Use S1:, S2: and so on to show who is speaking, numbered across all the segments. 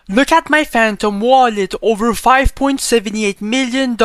S1: Look at my Phantom wallet, over $5.78 million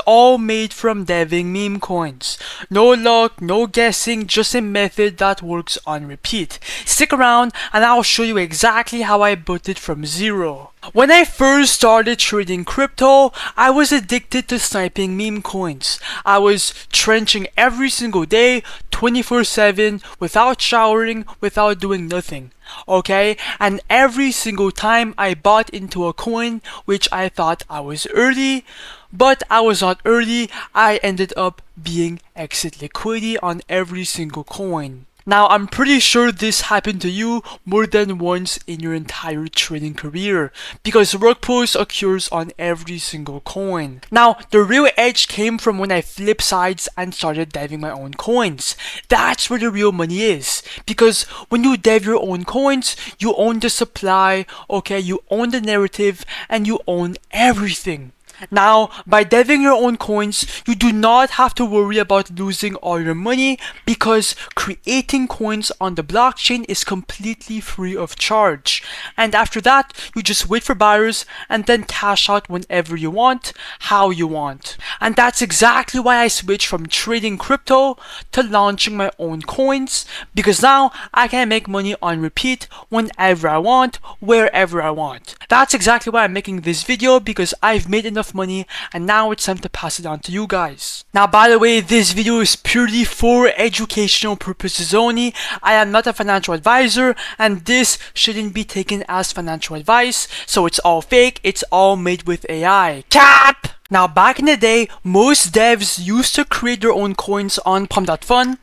S1: all made from deving meme coins. No luck, no guessing, just a method that works on repeat. Stick around and I'll show you exactly how I built it from zero. When I first started trading crypto, I was addicted to sniping meme coins. I was trenching every single day, 24/7, without showering, without doing nothing. Okay, and every single time I bought into a coin which I thought I was early, but I was not early. I ended up being exit liquidity on every single coin. Now, I'm pretty sure this happened to you more than once in your entire trading career, because rug pulls occurs on every single coin. Now, the real edge came from when I flipped sides and started diving my own coins. That's where the real money is, because when you dive your own coins, you own the supply, okay, you own the narrative, and you own everything. Now, by deving your own coins, you do not have to worry about losing all your money, because creating coins on the blockchain is completely free of charge. And after that, you just wait for buyers and then cash out whenever you want, how you want. And that's exactly why I switched from trading crypto to launching my own coins, because now I can make money on repeat whenever I want, wherever I want. That's exactly why I'm making this video, because I've made enough money and now it's time to pass it on to you guys. Now, by the way, this video is purely for educational purposes only. I am not a financial advisor and this shouldn't be taken as financial advice, so it's all fake, it's all made with AI. Cap! Now, back in the day, most devs used to create their own coins on Pump.Fun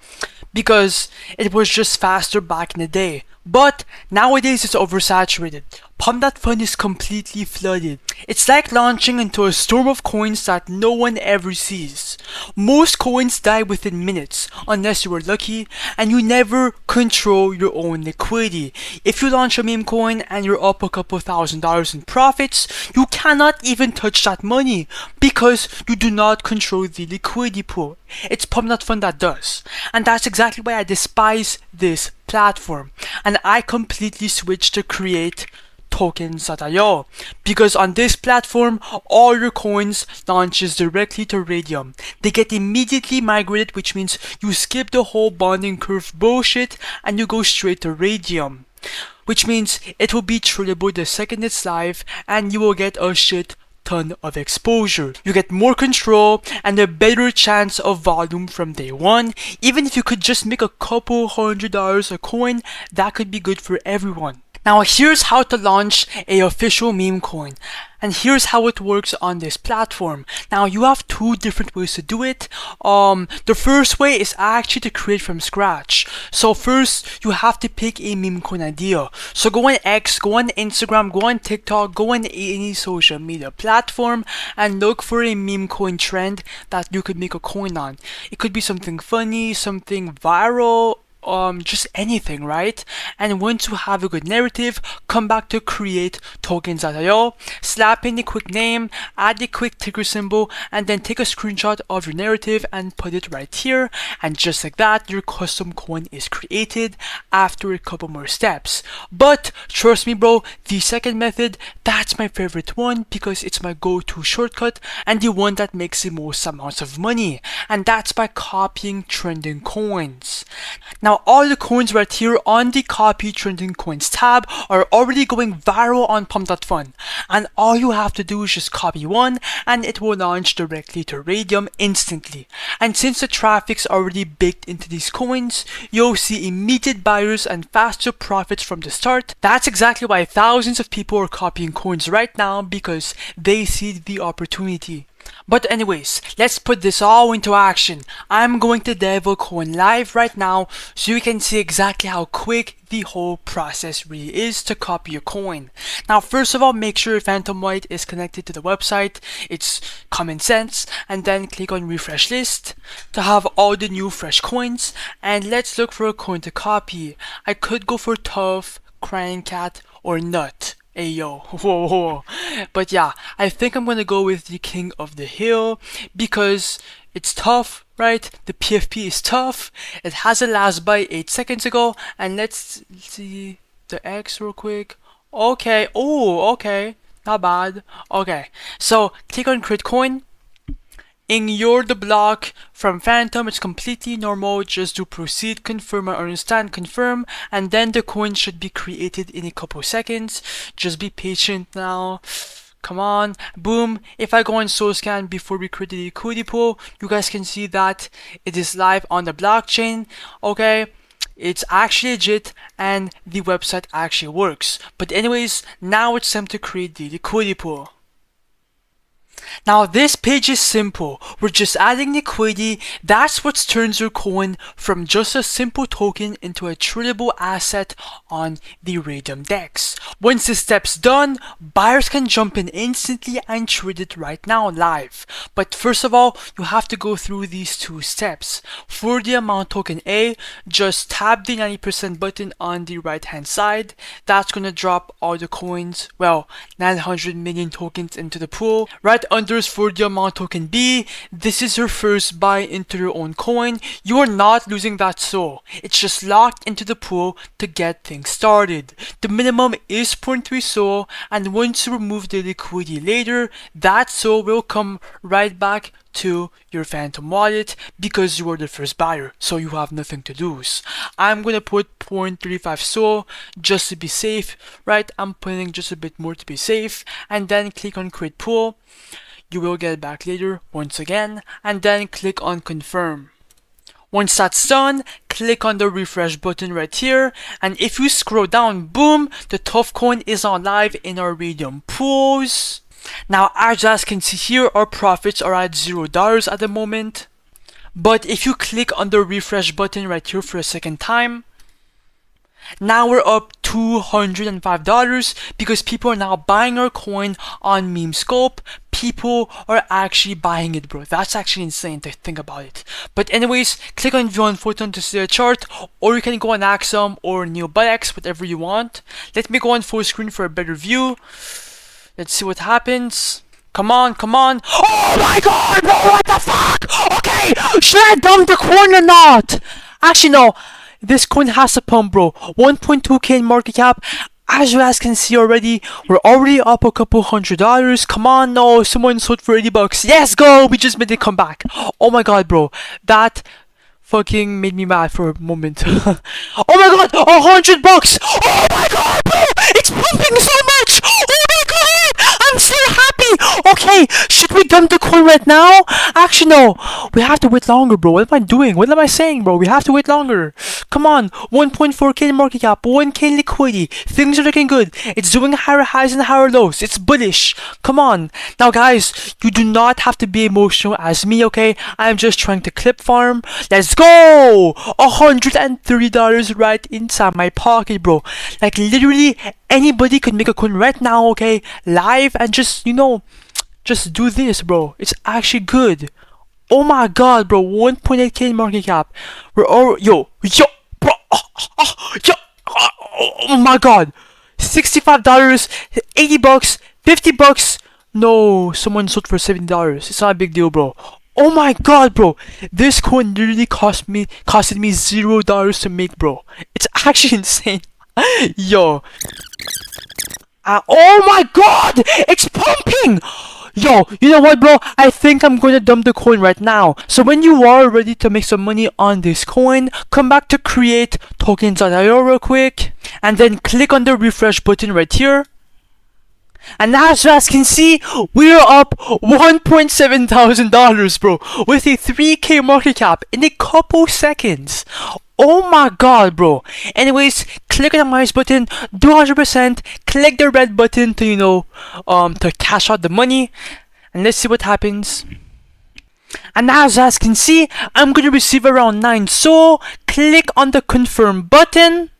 S1: because it was just faster back in the day. But nowadays it's oversaturated. Pump.Fun is completely flooded. It's like launching into a storm of coins that no one ever sees. Most coins die within minutes, unless you are lucky, and you never control your own liquidity. If you launch a meme coin and you're up a couple $1,000s in profits, you cannot even touch that money because you do not control the liquidity pool. It's Pump.Fun that does. And that's exactly why I despise this platform. And I completely switched to create token.Learn, because on this platform all your coins launches directly to Radium. They get immediately migrated, which means you skip the whole bonding curve bullshit and you go straight to Radium, which means it will be tradable the second it's live and you will get a shit ton of exposure. You get more control and a better chance of volume from day one. Even if you could just make a couple $100 a coin, that could be good for everyone. Now, here's how to launch a official meme coin, and here's how it works on this platform. Now, you have two different ways to do it. The first way is actually to create from scratch. So first, you have to pick a meme coin idea. So go on X, go on Instagram, go on TikTok, go on any social media platform and look for a meme coin trend that you could make a coin on. It could be something funny, something viral, just anything, right? And once you have a good narrative, come back to create token.Learn, slap in a quick name, add a quick ticker symbol, and then take a screenshot of your narrative and put it right here. And just like that, your custom coin is created after a couple more steps. But trust me, bro, the second method, that's my favorite one because it's my go-to shortcut and the one that makes the most amounts of money. And that's by copying trending coins. Now, all the coins right here on the copy trending coins tab are already going viral on Pump.Fun, and all you have to do is just copy one and it will launch directly to Radium instantly. And since the traffic's already baked into these coins, you'll see immediate buyers and faster profits from the start. That's exactly why thousands of people are copying coins right now, because they see the opportunity. But anyways, let's put this all into action. I'm going to dev a coin live right now so you can see exactly how quick the whole process really is to copy your coin. Now, first of all, make sure your Phantom White is connected to the website. It's common sense. And then click on refresh list to have all the new fresh coins. And let's look for a coin to copy. I could go for Tough, Crying Cat, or Nut. Ayo, whoa. But yeah, I think I'm gonna go with the King of the Hill because it's tough, right? The PFP is tough. It has a last buy 8 seconds ago, and let's see the X real quick. Okay. Oh, okay. Not bad. Okay. So click on create coin. Ignore the block from Phantom, it's completely normal. Just do proceed, confirm, or understand, confirm, and then the coin should be created in a couple seconds. Just be patient now. Come on, boom. If I go on SoScan before we create the liquidity pool, you guys can see that it is live on the blockchain. Okay, it's actually legit and the website actually works. But anyways, now it's time to create the liquidity pool. Now this page is simple. We're just adding liquidity. That's what turns your coin from just a simple token into a tradable asset on the Radium DEX. Once this step's done, buyers can jump in instantly and trade it right now live. But first of all, you have to go through these two steps. For the amount token A, just tap the 90% button on the right hand side. That's gonna drop all the coins, well, 900 million tokens into the pool. Right under is for the amount token B. This is your first buy into your own coin. You are not losing that SOL. It's just locked into the pool to get things started. The minimum is 0.3 SOL, and once you remove the liquidity later, that SOL will come right back to your Phantom wallet because you are the first buyer, so you have nothing to lose. I'm gonna put 0.35 SOL just to be safe, right? I'm putting just a bit more to be safe, and then click on create pool. You will get it back later once again, and then click on confirm. Once that's done, click on the refresh button right here, and if you scroll down, boom, the tough coin is on live in our Radium pools. Now, as you guys can see here, our profits are at $0 at the moment. But if you click on the refresh button right here for a second time, now we're up $205 because people are now buying our coin on Meme Scope. People are actually buying it, bro. That's actually insane to think about it. But anyways, click on view on Photon to see the chart, or you can go on Axum or NeoBuyX, whatever you want. Let me go on full screen for a better view. Let's see what happens. Come on, come on. Oh my god, bro, what the fuck? Okay, should I dump the coin or not? Actually, no. This coin has to pump, bro. 1.2k in market cap. As you guys can see already, we're already up a couple $100. Come on, no. Someone sold for $80. Yes, go. We just made it come back. Oh my god, bro. That fucking made me mad for a moment. Oh my god, $100. Oh my god, bro. It's pumping so much. Oh my god. I'm so happy. Okay, should we dump the coin right now? Actually, no. We have to wait longer, bro. What am I doing? What am I saying, bro? We have to wait longer. Come on. 1.4k in market cap. 1k in liquidity. Things are looking good. It's doing higher highs and higher lows. It's bullish. Come on. Now, guys, you do not have to be emotional as me, okay? I'm just trying to clip farm. Let's go. $130 right inside my pocket, bro. Like, literally, anybody could make a coin right now, okay? Live and just, you know, just do this, bro. It's actually good. Oh my god, bro. 1.8k in market cap. We're all, yo, bro. Yo, oh my god. $65, $80, $50. No, someone sold for $70. It's not a big deal, bro. Oh my god, bro. This coin literally costed me $0 to make, bro. It's actually insane. Yo. Oh my god! It's pumping! Yo, you know what, bro? I think I'm gonna dump the coin right now. So when you are ready to make some money on this coin, come back to create token.Io real quick, and then click on the refresh button right here. And as you guys can see, we're up $1,700, bro, with a 3k market cap in a couple seconds. Oh my god, bro. Anyways, click on the minus button, do 100%, click the red button to, you know, to cash out the money, and let's see what happens. And as you guys can see, I'm gonna receive around 9 SOL. Click on the confirm button.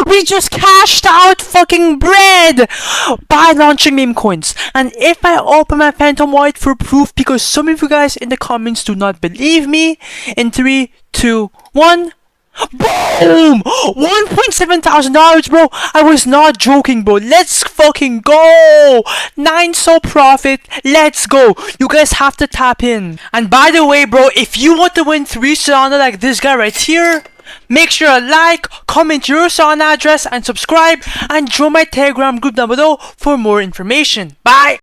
S1: We just cashed out fucking bread by launching Memecoins. And if I open my Phantom wallet for proof, because some of you guys in the comments do not believe me, in 3, 2, 1, boom! $1,700, bro. I was not joking, bro. Let's fucking go. 9 SOL profit. Let's go. You guys have to tap in. And by the way, bro, if you want to win 3 Solana like this guy right here, Make sure to like, comment your Solana address, and subscribe, and join my Telegram group down below for more information. Bye!